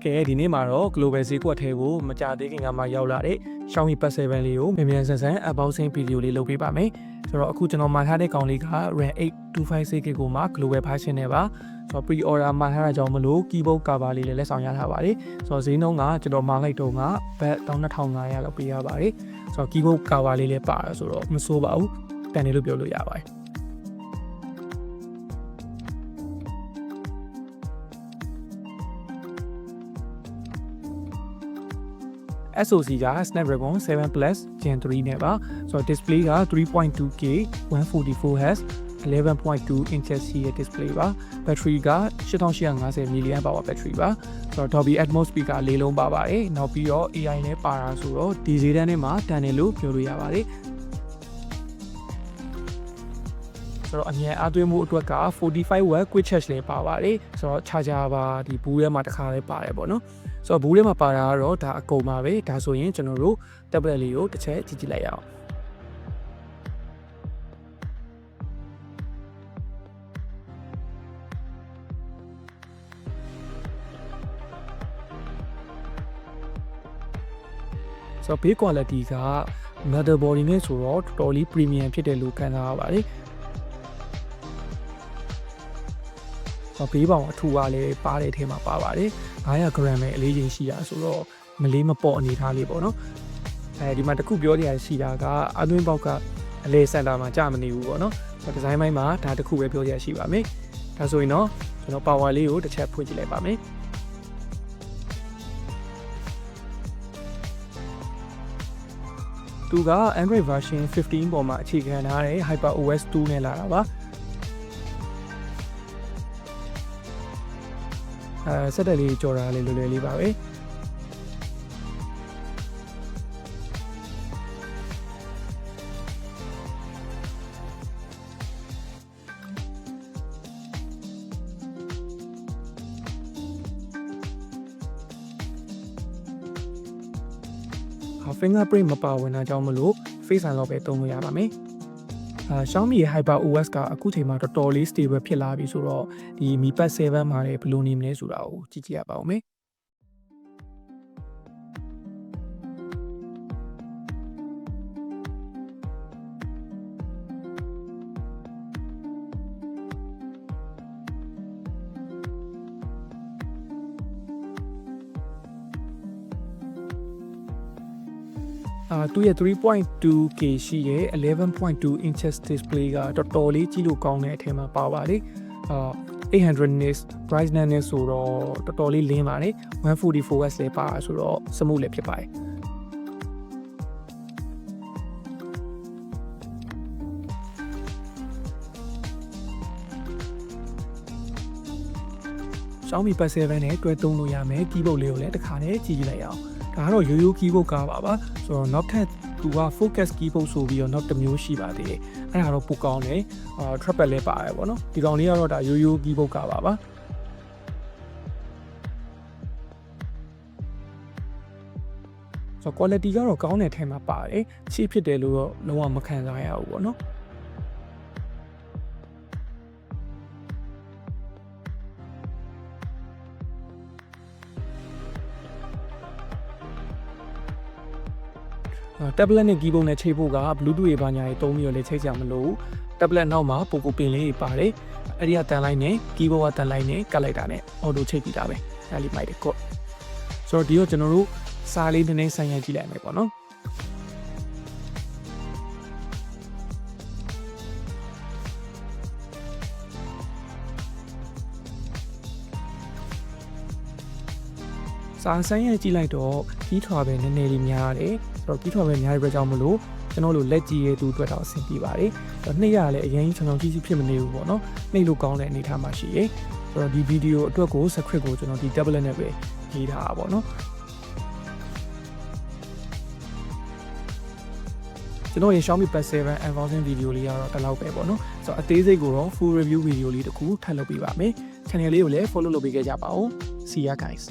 ကဲဒီနေ့မှာတော့ global ဈေးကွက်ထဲကိုမကြသေးခင်ကမှရောက်လာတဲ့ Xiaomi Pad 7လေးကိုမြန်မြန်ဆန်ဆန် unboxing video လေးလုပ်ပေးပါမယ်ဆိုတော့အခုကျွန်တော်မှာထားတဲ့ကောင်လေးက RAM 8256GB ကိုမှ global version နဲ့ပါဆိုတော့ pre order မှာထားတာကြောင့်မလို့ keyboard cover လေးလည်းလက်ဆောင်ရထားပါတယ်ဆိုတော့ဈေးနှုန်းကကျွန်တော်မှာလိုက်တော့က Pad 12500လောက်ပေးရပါတယ်ဆိုတော့ keyboard cover လေးလည်းပါဆိုတော့မဆိုးပါဘူးတန်တယ်လို့ပြောလို့ရပါတယ်SoC က Snapdragon 7 Plus Gen 3နဲ့ပါဆိုတော့ display က 3.2K 144Hz 11.2 inches ရှိတဲ့ display ပါ battery က 8850 mAh battery ပါဆိုတော့ Dolby Atmos speaker ၄လုံးပါပါတယ်နောက်ပြီးတော့ AI နဲ့ပါတာဆိုတော့ဒီဈေးတန်းထဲမှာတန်တယ်လို့ပြောလို့ရပါတယ်ဆိုတော့အမြန်အားသွင်းမှုအတွက်က 45W quick charge လည်းပါပါတယ်ဆိုတော့ charger ပါဒီဘူးထဲမှာတစ်ခါလေးပါတယ်ပေါ့နော်ဆိုတော့ဘူးထဲမှာပါတာကတော့ဒါအကုန်ပါပဲဒါဆိုရင်ကျွန်တော်တို့ tablet လေးကိုတစ်ချက်ကြည့်ကြည့်လိုက်ရအောင်ဆိုတော့ build quality က motherboard နဲ့ဆိုတော့တော်တော်လေး premium ဖြစ်တယ်လို့ခံစားရပါတယ်ဘေးပေါင်အထူအားလေးပါတဲ့အထဲမှာပါပါတယ်900 gram ပဲအလေးချိန်ရှိတာဆိုတော့မလေးမပေါ့အနေထားလေးပေါ့နော်ဒီမှာတခုပြောရရှိတာကအသွင်းပေါက်ကအလဲစင်တာမှာကြာမနေဘူးပေါ့နော်ဒီဇိုင်းပိုင်းမှာဒါတခုပဲပြောရရှိပါမယ်ဒါဆိုရင်တော့ကျွန်တော် power လေးကိုတစ်ချက်ဖွင့်ကြည့်လိုက်ပါမယ်သူက Android version 15ပေါ်မှာအခြေခံထားတဲ့ HyperOS 2နဲ့လာတာပါဆက်တက်လေးကြော်တာလေးလွယ်လွယ်လေးပါပဲfingerprint မပါဝင်တာကြောင့်မလို့ Face Unlock ပဲသုံးလို့ရပါမယ်Xiaomi ရဲ့ HyperOS ကအခုချိန်မှာတော်တော်လေး stable ဖြစ်လာပြီဆိုတော့ဒီ Mi Pad 7မှာလည်းဘယ်လိုနေမလဲဆိုတာကိုကြည့်ကြည့်ရပါဦးမယ်သူရဲ့ 3.2K ရှိရဲ့ 11.2 inches display ကတော်တော်လေးကြည့်လို့ကောင်းတဲ့အထက်မှာပါပါတယ်800 nits brightness နဲ့ဆိုတော့တော်တော်လေးလင်းပါတယ် 144Hz လည်းပါဆိုတော့စမူလည်းဖြစ်ပါတယ်Xiaomi Pad 7နဲ့တွဲသုံးလို့ရမယ် keyboard လေးကိုလည်းတစ်ခါနဲ့ကြည့်ကြည့်လိုက်အောင်ဒါကတော့ရိုးရိုး keyboard ကားပါဆိုတော့နောက်ထပ်သူက focus keyboard ဆိုပြီးတော့နောက်တစ်မျိုးရှိပါသေးတယ်အဲ့ဒါတော့ပိုကောင်းတယ်trackpad လည်းပါတယ်ပေါ့နော်ဒီကောင်လေးကတော့ဒါရိုးရိုး keyboard ကားပါဆိုတော့ quality ကတော့ကောင်းတဲ့ထဲမှာပါတယ်ချစ်ဖြစ်တယ်လို့တော့လုံးဝမခံစားရဘူးပေါ့နော်tablet နဲ့ keyboard နဲ့ချိတ်ဖို့က Bluetooth တွေဘာညာတွေတုံးပြီးတော့လည်းချိတ်ကြမလို့ tablet နောက်မှာပိုပင်လေးတွေပါတယ်အဲ့ဒီကတန်လိုက်နဲ့ keyboard ကတန်လိုက်နဲ့ကတ်လိုက်တာနဲ့ auto ချိတ်ပြီးတာပဲအဲ့ဒီမိုက်တယ်ကော့ဆိုတော့ဒီတော့ကျွန်တော်တို့စားလေးနည်းနည်းဆိုင်ရိုက်ကြည့်လိုက်မယ်ပေါ့နော်စာဆိုင်ရိုက်ကြည့်လိုက်တော့ကြီးထွားပဲနည်းနည်းလေးများတယ်ဆိုတော့ကြီးထွားပဲများတဲ့အတွက်ကြောင့်မလို့ကျွန်တော်တို့လက်ကြည့်ရသူအတွက်တော့အဆင်ပြေပါတယ်နှိပ်ရလည်းအရင်ချောင်ချောင်ကြီးဖြစ်မနေဘူးပေါ့နော်နှိပ်လို့ကောင်းတဲ့အနေအထားမှာရှိရယ်ဆိုတော့ဒီဗီဒီယိုအတွက်ကို script ကိုကျွန်တော်ဒီ tablet နဲ့ပဲရေးထားတာပေါ့နော်ကျွန်တော်ရဲ့ Xiaomi Pad 7 unboxing video လေးကတော့ဒီလောက်ပဲပေါ့နော်ဆိုတော့အသေးစိတ်ကိုတော့ full review video လေးတစ်ခုထပ်လုပ်ပေးပါမယ် channel လေးကိုလည်း follow လုပ်ပေးခဲ့ကြပါဦး see ya guys